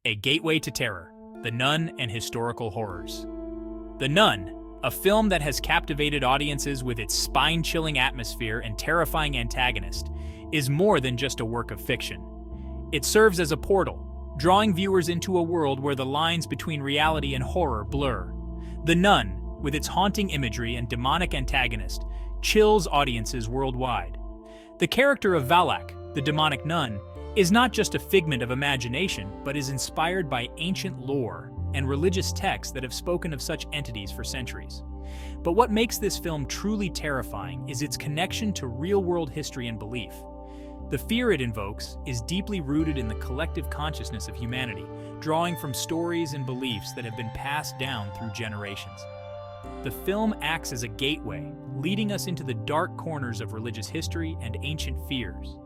A Gateway to Terror, The Nun and Historical Horrors. The Nun, a film that has captivated audiences with its spine-chilling atmosphere and terrifying antagonist, is more than just a work of fiction. It serves as a portal, drawing viewers into a world where the lines between reality and horror blur. The Nun, with its haunting imagery and demonic antagonist, chills audiences worldwide. The character of Valak, the demonic nun, is not just a figment of imagination, but is inspired by ancient lore and religious texts that have spoken of such entities for centuries. But what makes this film truly terrifying is its connection to real-world history and belief. The fear it invokes is deeply rooted in the collective consciousness of humanity, drawing from stories and beliefs that have been passed down through generations. The film acts as a gateway, leading us into the dark corners of religious history and ancient fears.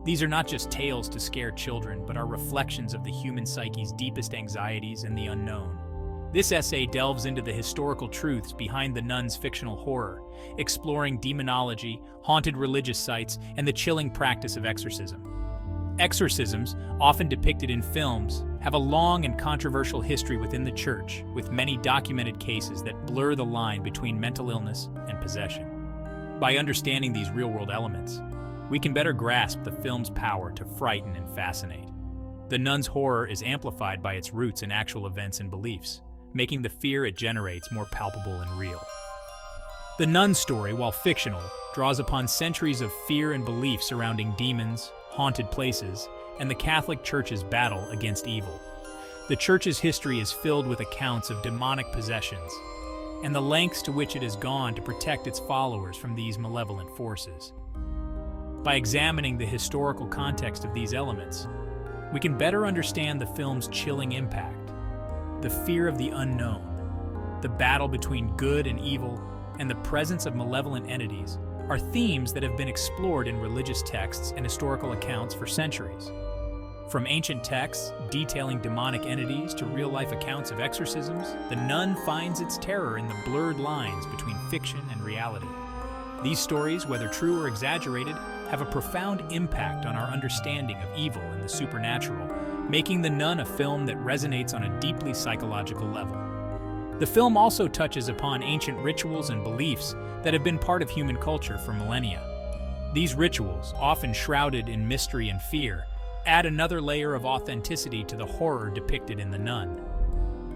These are not just tales to scare children, but are reflections of the human psyche's deepest anxieties and the unknown. This essay delves into the historical truths behind the nun's fictional horror, exploring demonology, haunted religious sites, and the chilling practice of exorcism. Exorcisms, often depicted in films, have a long and controversial history within the church, with many documented cases that blur the line between mental illness and possession. By understanding these real-world elements, we can better grasp the film's power to frighten and fascinate. The Nun's horror is amplified by its roots in actual events and beliefs, making the fear it generates more palpable and real. The Nun's story, while fictional, draws upon centuries of fear and belief surrounding demons, haunted places, and the Catholic Church's battle against evil. The Church's history is filled with accounts of demonic possessions, and the lengths to which it has gone to protect its followers from these malevolent forces. By examining the historical context of these elements, we can better understand the film's chilling impact. The fear of the unknown, the battle between good and evil, and the presence of malevolent entities are themes that have been explored in religious texts and historical accounts for centuries. From ancient texts detailing demonic entities to real-life accounts of exorcisms, the Nun finds its terror in the blurred lines between fiction and reality. These stories, whether true or exaggerated, have a profound impact on our understanding of evil and the supernatural, making The Nun a film that resonates on a deeply psychological level. The film also touches upon ancient rituals and beliefs that have been part of human culture for millennia. These rituals, often shrouded in mystery and fear, add another layer of authenticity to the horror depicted in The Nun.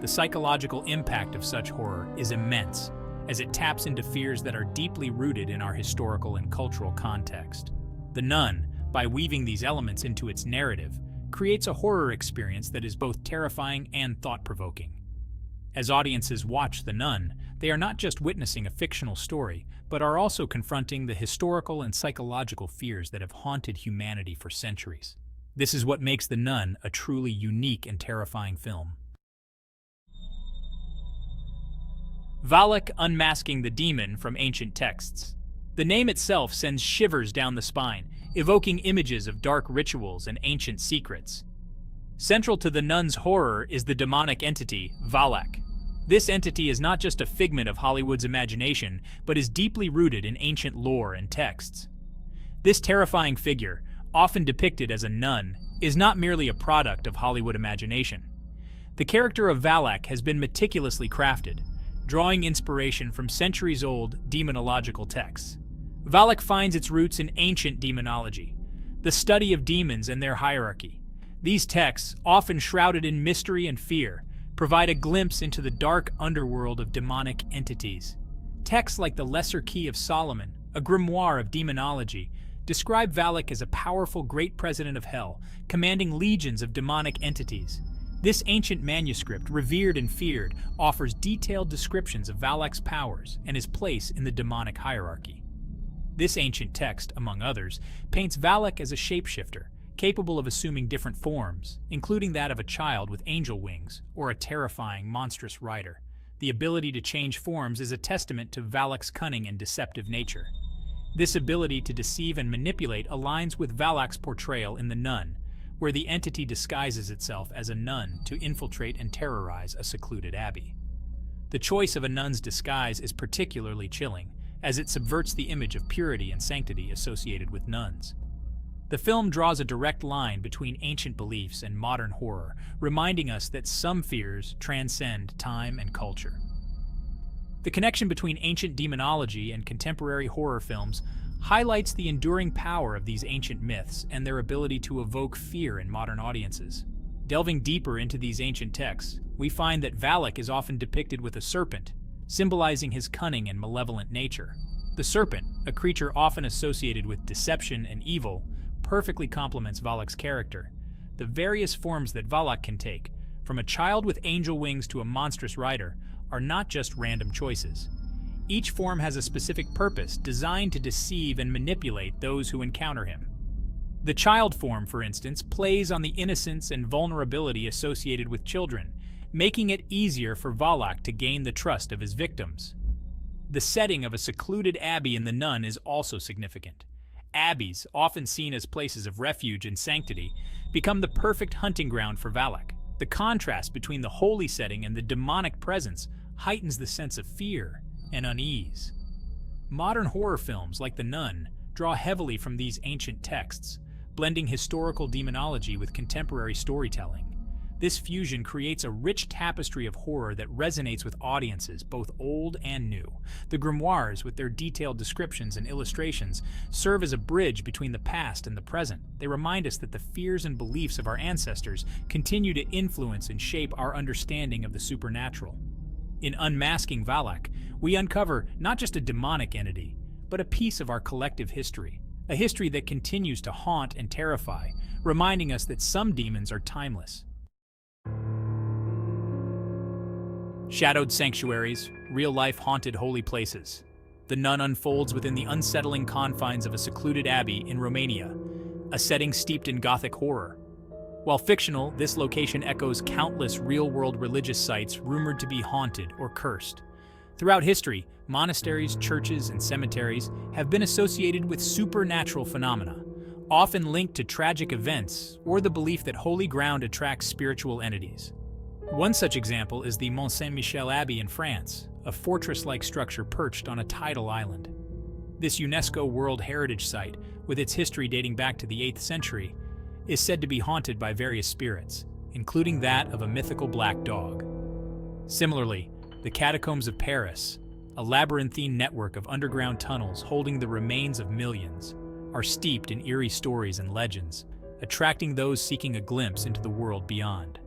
The psychological impact of such horror is immense, as it taps into fears that are deeply rooted in our historical and cultural context. The Nun, by weaving these elements into its narrative, creates a horror experience that is both terrifying and thought-provoking. As audiences watch The Nun, they are not just witnessing a fictional story, but are also confronting the historical and psychological fears that have haunted humanity for centuries. This is what makes The Nun a truly unique and terrifying film. Valak unmasking the demon from ancient texts. The name itself sends shivers down the spine, evoking images of dark rituals and ancient secrets. Central to The Nun's horror is the demonic entity, Valak. This entity is not just a figment of Hollywood's imagination, but is deeply rooted in ancient lore and texts. This terrifying figure, often depicted as a nun, is not merely a product of Hollywood imagination. The character of Valak has been meticulously crafted, drawing inspiration from centuries-old demonological texts. Valak finds its roots in ancient demonology, the study of demons and their hierarchy. These texts, often shrouded in mystery and fear, provide a glimpse into the dark underworld of demonic entities. Texts like the Lesser Key of Solomon, a grimoire of demonology, describe Valak as a powerful great president of hell, commanding legions of demonic entities. This ancient manuscript, revered and feared, offers detailed descriptions of Valak's powers and his place in the demonic hierarchy. This ancient text, among others, paints Valak as a shapeshifter, capable of assuming different forms, including that of a child with angel wings or a terrifying, monstrous rider. The ability to change forms is a testament to Valak's cunning and deceptive nature. This ability to deceive and manipulate aligns with Valak's portrayal in The Nun, where the entity disguises itself as a nun to infiltrate and terrorize a secluded abbey. The choice of a nun's disguise is particularly chilling, as it subverts the image of purity and sanctity associated with nuns. The film draws a direct line between ancient beliefs and modern horror, reminding us that some fears transcend time and culture. The connection between ancient demonology and contemporary horror films highlights the enduring power of these ancient myths and their ability to evoke fear in modern audiences. Delving deeper into these ancient texts, we find that Valak is often depicted with a serpent, symbolizing his cunning and malevolent nature. The serpent, a creature often associated with deception and evil, perfectly complements Valak's character. The various forms that Valak can take, from a child with angel wings to a monstrous rider, are not just random choices. Each form has a specific purpose designed to deceive and manipulate those who encounter him. The child form, for instance, plays on the innocence and vulnerability associated with children, making it easier for Valak to gain the trust of his victims. The setting of a secluded abbey in The Nun is also significant. Abbeys, often seen as places of refuge and sanctity, become the perfect hunting ground for Valak. The contrast between the holy setting and the demonic presence heightens the sense of fear and unease. Modern horror films like The Nun draw heavily from these ancient texts, blending historical demonology with contemporary storytelling. This fusion creates a rich tapestry of horror that resonates with audiences, both old and new. The grimoires, with their detailed descriptions and illustrations, serve as a bridge between the past and the present. They remind us that the fears and beliefs of our ancestors continue to influence and shape our understanding of the supernatural. In Unmasking Valak, we uncover not just a demonic entity, but a piece of our collective history, a history that continues to haunt and terrify, reminding us that some demons are timeless. Shadowed sanctuaries, real-life haunted holy places. The Nun unfolds within the unsettling confines of a secluded abbey in Romania, a setting steeped in Gothic horror. While fictional, this location echoes countless real-world religious sites rumored to be haunted or cursed. Throughout history, monasteries, churches, and cemeteries have been associated with supernatural phenomena, often linked to tragic events or the belief that holy ground attracts spiritual entities. One such example is the Mont Saint-Michel Abbey in France, a fortress-like structure perched on a tidal island. This UNESCO World Heritage Site, with its history dating back to the 8th century, is said to be haunted by various spirits, including that of a mythical black dog. Similarly, the Catacombs of Paris, a labyrinthine network of underground tunnels holding the remains of millions, are steeped in eerie stories and legends, attracting those seeking a glimpse into the world beyond.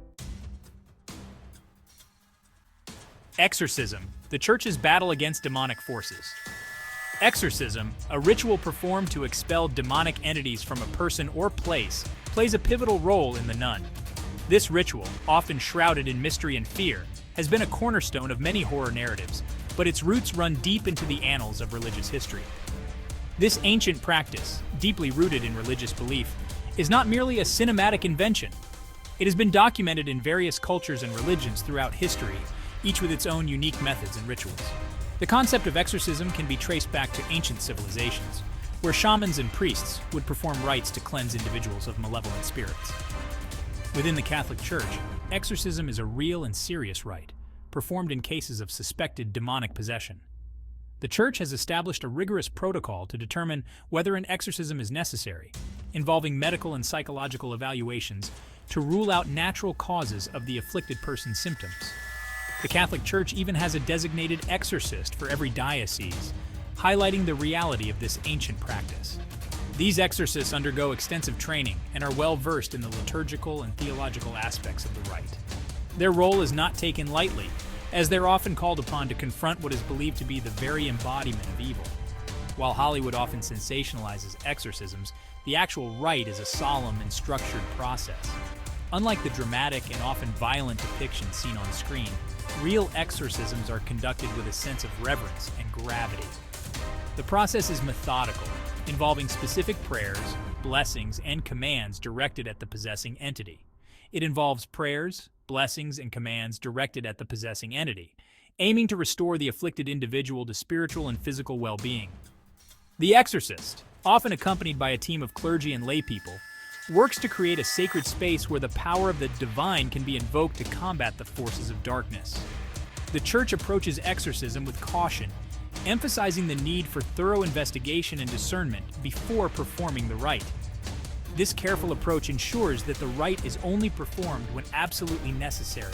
Exorcism, the Church's battle against demonic forces. Exorcism, a ritual performed to expel demonic entities from a person or place, plays a pivotal role in The Nun. This ritual, often shrouded in mystery and fear, has been a cornerstone of many horror narratives, but its roots run deep into the annals of religious history. This ancient practice, deeply rooted in religious belief, is not merely a cinematic invention. It has been documented in various cultures and religions throughout history, each with its own unique methods and rituals. The concept of exorcism can be traced back to ancient civilizations, where shamans and priests would perform rites to cleanse individuals of malevolent spirits. Within the Catholic Church, exorcism is a real and serious rite, performed in cases of suspected demonic possession. The Church has established a rigorous protocol to determine whether an exorcism is necessary, involving medical and psychological evaluations to rule out natural causes of the afflicted person's symptoms. The Catholic Church even has a designated exorcist for every diocese, highlighting the reality of this ancient practice. These exorcists undergo extensive training and are well versed in the liturgical and theological aspects of the rite. Their role is not taken lightly, as they're often called upon to confront what is believed to be the very embodiment of evil. While Hollywood often sensationalizes exorcisms, the actual rite is a solemn and structured process. Unlike the dramatic and often violent depictions seen on screen, real exorcisms are conducted with a sense of reverence and gravity. The process is methodical, involving specific prayers, blessings, and commands directed at the possessing entity. It involves prayers, blessings, and commands directed at the possessing entity, aiming to restore the afflicted individual to spiritual and physical well-being. The exorcist, often accompanied by a team of clergy and laypeople, works to create a sacred space where the power of the divine can be invoked to combat the forces of darkness. The Church approaches exorcism with caution, emphasizing the need for thorough investigation and discernment before performing the rite. This careful approach ensures that the rite is only performed when absolutely necessary,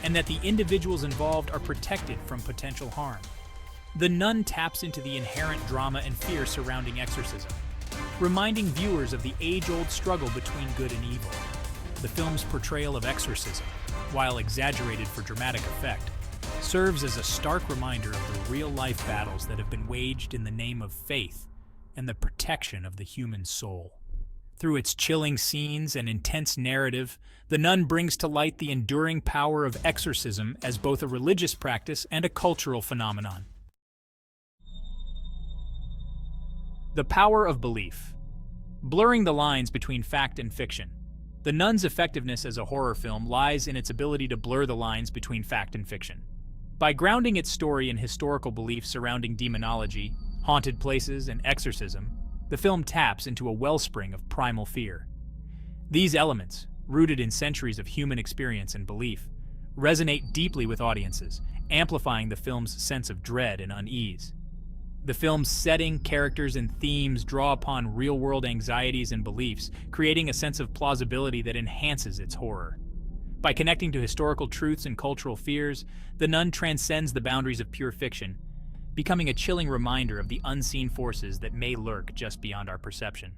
and that the individuals involved are protected from potential harm. The Nun taps into the inherent drama and fear surrounding exorcism, reminding viewers of the age-old struggle between good and evil. The film's portrayal of exorcism, while exaggerated for dramatic effect, serves as a stark reminder of the real-life battles that have been waged in the name of faith and the protection of the human soul. Through its chilling scenes and intense narrative, The Nun brings to light the enduring power of exorcism as both a religious practice and a cultural phenomenon. The power of belief. Blurring the lines between fact and fiction. The Nun's effectiveness as a horror film lies in its ability to blur the lines between fact and fiction. By grounding its story in historical beliefs surrounding demonology, haunted places, and exorcism, the film taps into a wellspring of primal fear. These elements, rooted in centuries of human experience and belief, resonate deeply with audiences, amplifying the film's sense of dread and unease. The film's setting, characters, and themes draw upon real-world anxieties and beliefs, creating a sense of plausibility that enhances its horror. By connecting to historical truths and cultural fears, The Nun transcends the boundaries of pure fiction, becoming a chilling reminder of the unseen forces that may lurk just beyond our perception.